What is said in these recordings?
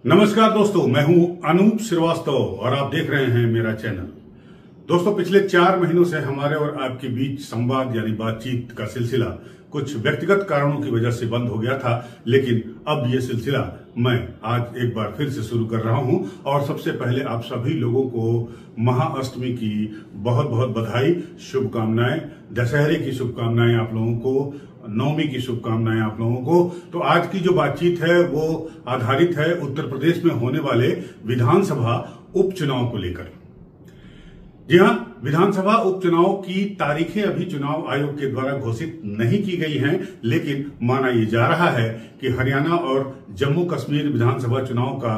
नमस्कार दोस्तों, मैं हूं अनूप श्रीवास्तव और आप देख रहे हैं मेरा चैनल। दोस्तों, पिछले 4 महीनों से हमारे और आपके बीच संवाद यानी बातचीत का सिलसिला कुछ व्यक्तिगत कारणों की वजह से बंद हो गया था, लेकिन अब यह सिलसिला मैं आज एक बार फिर से शुरू कर रहा हूं। और सबसे पहले आप सभी लोगों को महाअष्टमी की बहुत बहुत बधाई, शुभकामनाएं, दशहरे की शुभकामनाएं आप लोगों को, नवमी की शुभकामनाएं आप लोगों को। तो आज की जो बातचीत है वो आधारित है उत्तर प्रदेश में होने वाले विधानसभा उपचुनाव को लेकर। जी हां, विधानसभा उपचुनाव की तारीखें अभी चुनाव आयोग के द्वारा घोषित नहीं की गई हैं, लेकिन माना यह जा रहा है कि हरियाणा और जम्मू कश्मीर विधानसभा चुनाव का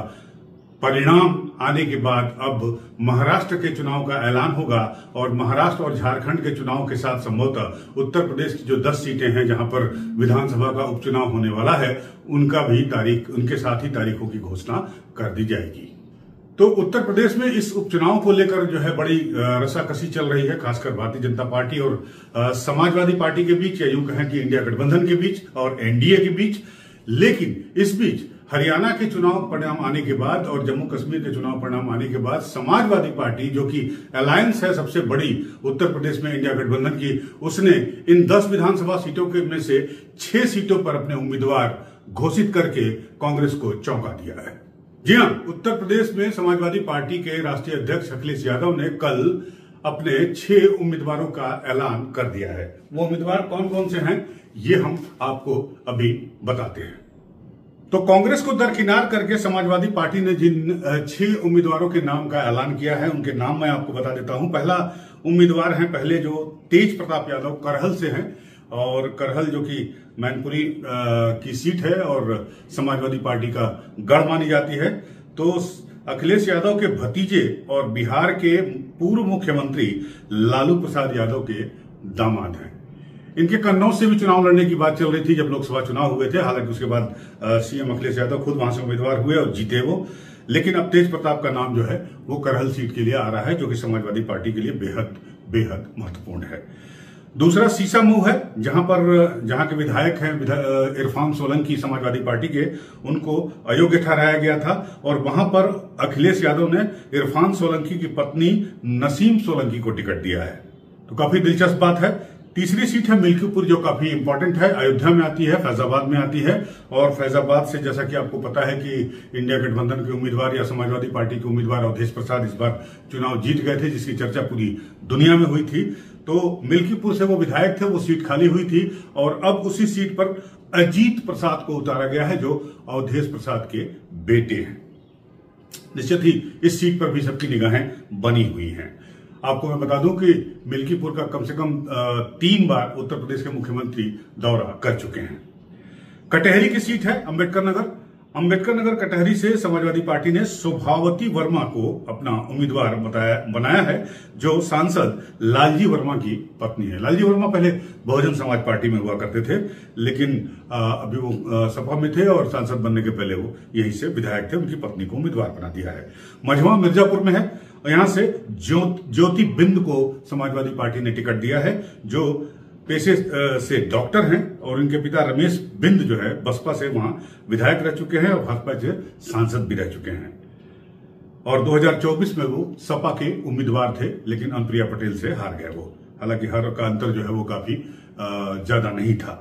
परिणाम आने के बाद अब महाराष्ट्र के चुनाव का ऐलान होगा और महाराष्ट्र और झारखंड के चुनाव के साथ संभवतः उत्तर प्रदेश की जो 10 सीटें हैं जहां पर विधानसभा का उपचुनाव होने वाला है, उनका भी उनके साथ ही तारीखों की घोषणा कर दी जाएगी। तो उत्तर प्रदेश में इस उपचुनाव को लेकर जो है बड़ी रसाकसी चल रही है, खासकर भारतीय जनता पार्टी और समाजवादी पार्टी के बीच, या यूं कहें कि इंडिया गठबंधन के बीच और एनडीए के बीच। लेकिन इस बीच हरियाणा के चुनाव परिणाम आने के बाद और जम्मू कश्मीर के चुनाव परिणाम आने के बाद समाजवादी पार्टी, जो कि अलायंस है सबसे बड़ी उत्तर प्रदेश में इंडिया गठबंधन की, उसने इन 10 विधानसभा सीटों के में से 6 सीटों पर अपने उम्मीदवार घोषित करके कांग्रेस को चौंका दिया है। जी हां, उत्तर प्रदेश में समाजवादी पार्टी के राष्ट्रीय अध्यक्ष अखिलेश यादव ने कल अपने 6 उम्मीदवारों का ऐलान कर दिया है। वो उम्मीदवार कौन कौन से हैं, ये हम आपको अभी बताते हैं। तो कांग्रेस को दरकिनार करके समाजवादी पार्टी ने जिन 6 उम्मीदवारों के नाम का ऐलान किया है, उनके नाम मैं आपको बता देता हूं। पहला उम्मीदवार है पहले जो तेज प्रताप यादव करहल से हैं, और करहल जो कि मैनपुरी की सीट है और समाजवादी पार्टी का गढ़ मानी जाती है। तो अखिलेश यादव के भतीजे और बिहार के पूर्व मुख्यमंत्री लालू प्रसाद यादव के दामाद हैं। इनके कन्नौज से भी चुनाव लड़ने की बात चल रही थी जब लोकसभा चुनाव हुए थे। हालांकि उसके बाद सीएम अखिलेश यादव खुद वहां से उम्मीदवार हुए और जीते वो। लेकिन अब तेज प्रताप का नाम जो है वो करहल सीट के लिए आ रहा है, जो कि समाजवादी पार्टी के लिए बेहद बेहद महत्वपूर्ण है। दूसरा सीसामऊ है, जहां के विधायक हैं इरफान सोलंकी समाजवादी पार्टी के, उनको अयोग्य ठहराया गया था और वहां पर अखिलेश यादव ने इरफान सोलंकी की पत्नी नसीम सोलंकी को टिकट दिया है। तो काफी दिलचस्प बात है। तीसरी सीट है मिल्कीपुर, जो काफी इंपॉर्टेंट है, अयोध्या में आती है, फैजाबाद में आती है। और फैजाबाद से जैसा कि आपको पता है कि इंडिया गठबंधन के उम्मीदवार या समाजवादी पार्टी के उम्मीदवार अवधेश प्रसाद इस बार चुनाव जीत गए थे, जिसकी चर्चा पूरी दुनिया में हुई थी। तो मिल्कीपुर से वो विधायक थे, वो सीट खाली हुई थी और अब उसी सीट पर अजीत प्रसाद को उतारा गया है, जो अवधेश प्रसाद के बेटे हैं। निश्चित ही इस सीट पर भी सबकी निगाहें बनी हुई हैं। आपको मैं बता दूं कि मिल्कीपुर का कम से कम 3 बार उत्तर प्रदेश के मुख्यमंत्री दौरा कर चुके हैं। कटहरी की सीट है अंबेडकर नगर कटहरी से समाजवादी पार्टी ने शोभावती वर्मा को अपना उम्मीदवार बनाया है, जो सांसद लालजी वर्मा की पत्नी है। लालजी वर्मा पहले बहुजन समाज पार्टी में हुआ करते थे, लेकिन अभी वो सपा में थे और सांसद बनने के पहले वो यहीं से विधायक थे। उनकी पत्नी को उम्मीदवार बना दिया है। मझवा मिर्जापुर में है, यहां से ज्योति बिंद को समाजवादी पार्टी ने टिकट दिया है, जो पेशे से डॉक्टर हैं और इनके पिता रमेश बिंद जो है बसपा से वहां विधायक रह चुके हैं और भाजपा से सांसद भी रह चुके हैं। और 2024 में वो सपा के उम्मीदवार थे, लेकिन अनुप्रिया पटेल से हार गए वो। हालांकि हार का अंतर जो है वो काफी ज्यादा नहीं था।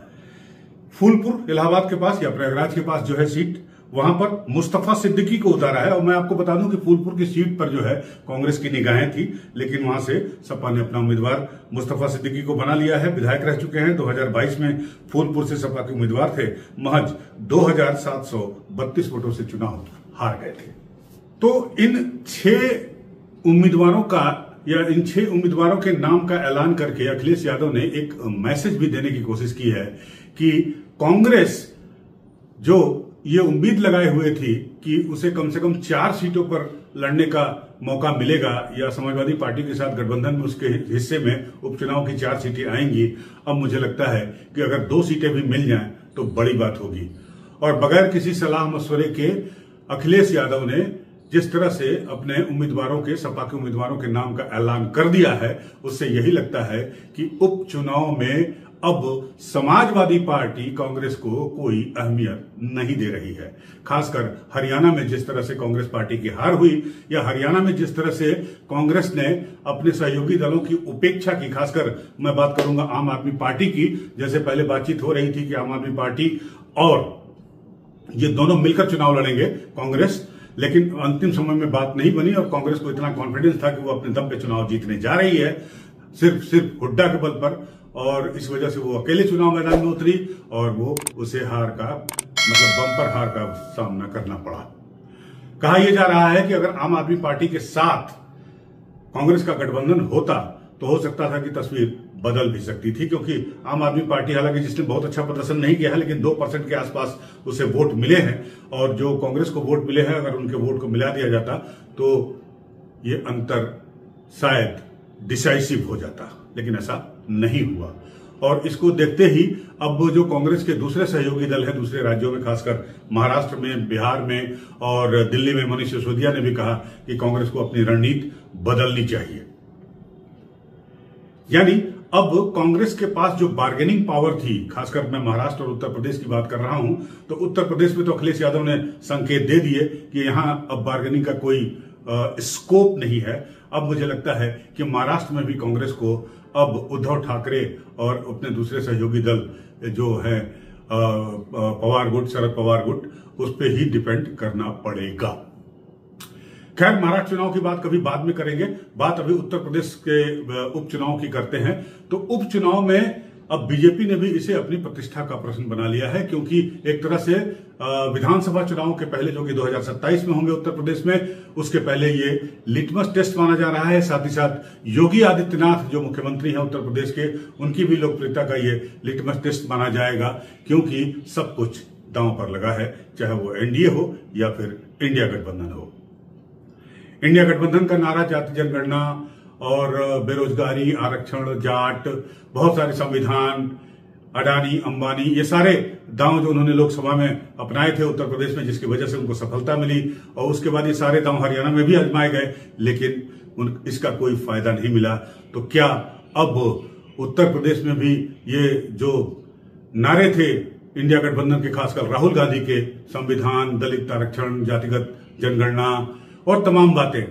फूलपुर इलाहाबाद के पास या प्रयागराज के पास जो है सीट, वहां पर मुस्तफा सिद्दीकी को उतारा है। और मैं आपको बता दूं कि फूलपुर की सीट पर जो है कांग्रेस की निगाहें थी, लेकिन वहां से सपा ने अपना उम्मीदवार मुस्तफा सिद्दीकी को बना लिया है। विधायक रह चुके हैं। 2022 में फूलपुर से सपा के उम्मीदवार थे, महज 2732 वोटों से चुनाव हार गए थे। तो इन 6 उम्मीदवारों के नाम का ऐलान करके अखिलेश यादव ने एक मैसेज भी देने की कोशिश की है कि कांग्रेस जो ये उम्मीद लगाए हुए थी कि उसे कम से कम 4 सीटों पर लड़ने का मौका मिलेगा या समाजवादी पार्टी के साथ गठबंधन में उसके हिस्से में उपचुनाव की 4 सीटें आएंगी, अब मुझे लगता है कि अगर 2 सीटें भी मिल जाएं तो बड़ी बात होगी। और बगैर किसी सलाह मशवरे के अखिलेश यादव ने जिस तरह से अपने उम्मीदवारों के, सपा के उम्मीदवारों के नाम का ऐलान कर दिया है, उससे यही लगता है कि उपचुनाव में अब समाजवादी पार्टी कांग्रेस को कोई अहमियत नहीं दे रही है। खासकर हरियाणा में जिस तरह से कांग्रेस पार्टी की हार हुई, या हरियाणा में जिस तरह से कांग्रेस ने अपने सहयोगी दलों की उपेक्षा की, खासकर मैं बात करूंगा आम आदमी पार्टी की। जैसे पहले बातचीत हो रही थी कि आम आदमी पार्टी और ये दोनों मिलकर चुनाव लड़ेंगे कांग्रेस, लेकिन अंतिम समय में बात नहीं बनी और कांग्रेस को इतना कॉन्फिडेंस था कि वो अपने दम पे चुनाव जीतने जा रही है, सिर्फ हुड्डा के बल पर, और इस वजह से वो अकेले चुनाव मैदान में उतरी और वो उसे हार का बम्पर हार का सामना करना पड़ा। कहा यह जा रहा है कि अगर आम आदमी पार्टी के साथ कांग्रेस का गठबंधन होता तो हो सकता था कि तस्वीर बदल भी सकती थी, क्योंकि आम आदमी पार्टी, हालांकि जिसने बहुत अच्छा प्रदर्शन नहीं किया है, लेकिन 2% के आसपास उसे वोट मिले हैं, और जो कांग्रेस को वोट मिले हैं अगर उनके वोट को मिला दिया जाता तो ये अंतर शायद डिसाइसिव हो जाता, लेकिन ऐसा नहीं हुआ। और इसको देखते ही अब जो कांग्रेस के दूसरे सहयोगी दल हैं दूसरे राज्यों में, खासकर महाराष्ट्र में, बिहार में और दिल्ली में, मनीष सिसोदिया ने भी कहा कि कांग्रेस को अपनी रणनीति बदलनी चाहिए। यानी अब कांग्रेस के पास जो बार्गेनिंग पावर थी, खासकर मैं महाराष्ट्र और उत्तर प्रदेश की बात कर रहा हूं, तो उत्तर प्रदेश में तो अखिलेश यादव ने संकेत दे दिए कि यहां अब बार्गेनिंग का कोई स्कोप नहीं है। अब मुझे लगता है कि महाराष्ट्र में भी कांग्रेस को अब उद्धव ठाकरे और अपने दूसरे सहयोगी दल जो है पवार गुट, शरद पवार गुट, उस पर ही डिपेंड करना पड़ेगा। खैर, महाराष्ट्र चुनाव की बात कभी बाद में करेंगे, बात अभी उत्तर प्रदेश के उपचुनाव की करते हैं। तो उपचुनाव में अब बीजेपी ने भी इसे अपनी प्रतिष्ठा का प्रश्न बना लिया है, क्योंकि एक तरह से विधानसभा चुनाव के पहले, जो कि 2027 में होंगे उत्तर प्रदेश में, उसके पहले ये लिटमस टेस्ट माना जा रहा है। साथ ही साथ योगी आदित्यनाथ जो मुख्यमंत्री हैं उत्तर प्रदेश के, उनकी भी लोकप्रियता का ये लिटमस टेस्ट माना जाएगा, क्योंकि सब कुछ दांव पर लगा है, चाहे वो एनडीए हो या फिर इंडिया गठबंधन हो। इंडिया गठबंधन का नारा जाति जनगणना और बेरोजगारी, आरक्षण, जाट, बहुत सारे संविधान, अडानी, अंबानी, ये सारे दांव जो उन्होंने लोकसभा में अपनाए थे उत्तर प्रदेश में, जिसकी वजह से उनको सफलता मिली, और उसके बाद ये सारे दांव हरियाणा में भी आजमाए गए, लेकिन इसका कोई फायदा नहीं मिला। तो क्या अब उत्तर प्रदेश में भी ये जो नारे थे इंडिया गठबंधन के, खासकर राहुल गांधी के, संविधान, दलित आरक्षण, जातिगत जनगणना और तमाम बातें,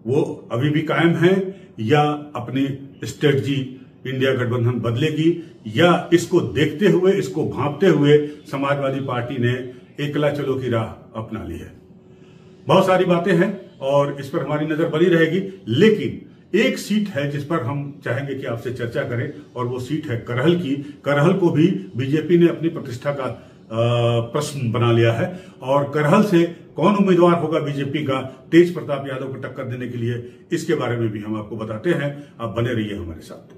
वो अभी भी कायम है, या अपनी स्ट्रेटजी इंडिया गठबंधन बदलेगी, या इसको देखते हुए, इसको भांपते हुए समाजवादी पार्टी ने एकला चलो की राह अपना ली है। बहुत सारी बातें हैं और इस पर हमारी नजर बनी रहेगी, लेकिन एक सीट है जिस पर हम चाहेंगे कि आपसे चर्चा करें, और वो सीट है करहल की। करहल को भी बीजेपी ने अपनी प्रतिष्ठा का प्रश्न बना लिया है, और करहल से कौन उम्मीदवार होगा बीजेपी का तेज प्रताप यादव को टक्कर देने के लिए, इसके बारे में भी हम आपको बताते हैं। आप बने रहिए हमारे साथ।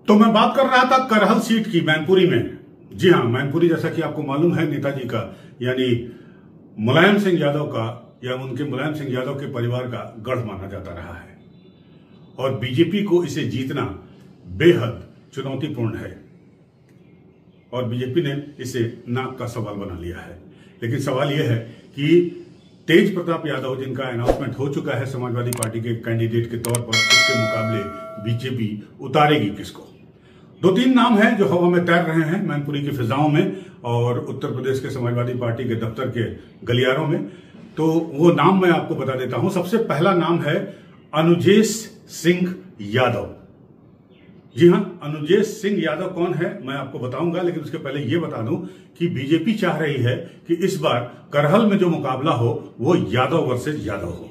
तो मैं बात कर रहा था करहल सीट की, मैनपुरी में। जी हां, मैनपुरी जैसा कि आपको मालूम है नेताजी का, यानी मुलायम सिंह यादव का, या उनके मुलायम सिंह यादव के परिवार का गढ़ माना जाता रहा है, और बीजेपी को इसे जीतना बेहद चुनौतीपूर्ण है, और बीजेपी ने इसे नाक का सवाल बना लिया है। लेकिन सवाल यह है कि तेज प्रताप यादव, जिनका अनाउंसमेंट हो चुका है समाजवादी पार्टी के कैंडिडेट के तौर पर, उसके मुकाबले बीजेपी उतारेगी किसको? 2-3 नाम हैं जो हवा में तैर रहे हैं मैनपुरी की फिजाओं में और उत्तर प्रदेश के समाजवादी पार्टी के दफ्तर के गलियारों में। तो वो नाम मैं आपको बता देता हूं। सबसे पहला नाम है अनुजेश सिंह यादव। जी हां, अनुजेश सिंह यादव कौन है मैं आपको बताऊंगा, लेकिन उसके पहले यह बता दूं कि बीजेपी चाह रही है कि इस बार करहल में जो मुकाबला हो वो यादव वर्सेस यादव हो।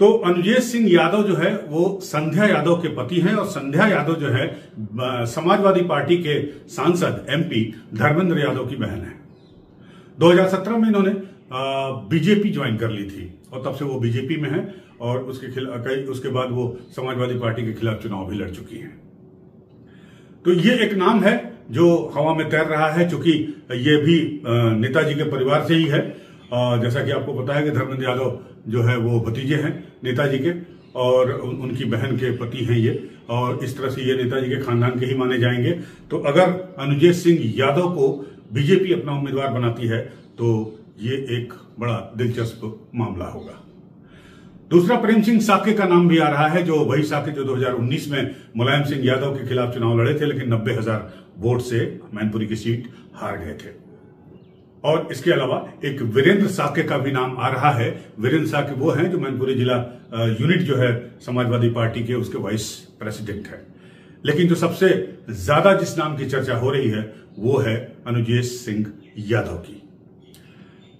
तो अनुजेश सिंह यादव जो है वो संध्या यादव के पति हैं, और संध्या यादव जो है समाजवादी पार्टी के सांसद एमपी धर्मेंद्र यादव की बहन है। 2017 में इन्होंने बीजेपी ज्वाइन कर ली थी, और तब से वो बीजेपी में है, और उसके बाद वो समाजवादी पार्टी के खिलाफ चुनाव भी लड़ चुकी हैं। तो ये एक नाम है जो हवा में तैर रहा है, चूंकि ये भी नेताजी के परिवार से ही है। जैसा कि आपको पता है कि धर्मेंद्र यादव जो है वो भतीजे हैं नेताजी के, और उनकी बहन के पति हैं ये, और इस तरह से ये नेताजी के खानदान के ही माने जाएंगे। तो अगर अनुजेश सिंह यादव को बीजेपी अपना उम्मीदवार बनाती है तो ये एक बड़ा दिलचस्प मामला होगा। दूसरा प्रेम सिंह साके का नाम भी आ रहा है, जो वही साके जो 2019 में मुलायम सिंह यादव के खिलाफ चुनाव लड़े थे, लेकिन 90,000 वोट से मैनपुरी की सीट हार गए थे। और इसके अलावा एक वीरेंद्र साके का भी नाम आ रहा है। वीरेंद्र साके वो हैं जो मैनपुरी जिला यूनिट जो है समाजवादी पार्टी के, उसके वाइस प्रेसिडेंट है। लेकिन जो सबसे ज्यादा जिस नाम की चर्चा हो रही है वो है अनुजेश सिंह यादव की।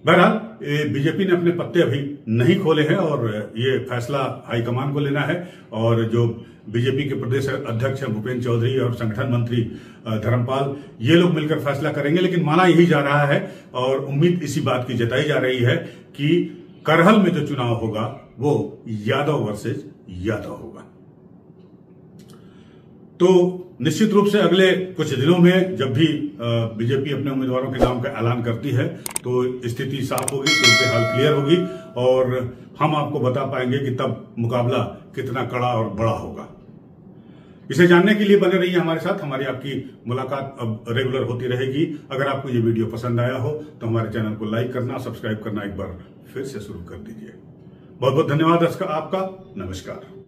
बहरहाल बीजेपी ने अपने पत्ते अभी नहीं खोले हैं और ये फैसला हाईकमान को लेना है, और जो बीजेपी के प्रदेश अध्यक्ष हैं भूपेंद्र चौधरी और संगठन मंत्री धर्मपाल, ये लोग मिलकर फैसला करेंगे। लेकिन माना यही जा रहा है और उम्मीद इसी बात की जताई जा रही है कि करहल में जो चुनाव होगा वो यादव वर्सेस यादव होगा। तो निश्चित रूप से अगले कुछ दिनों में जब भी बीजेपी अपने उम्मीदवारों के नाम का ऐलान करती है तो स्थिति साफ होगी, सूरत हाल क्लियर होगी और हम आपको बता पाएंगे कि तब मुकाबला कितना कड़ा और बड़ा होगा। इसे जानने के लिए बने रहिए हमारे साथ। हमारी आपकी मुलाकात अब रेगुलर होती रहेगी। अगर आपको ये वीडियो पसंद आया हो तो हमारे चैनल को लाइक करना, सब्सक्राइब करना एक बार फिर से शुरू कर दीजिए। बहुत बहुत धन्यवाद आपका। नमस्कार।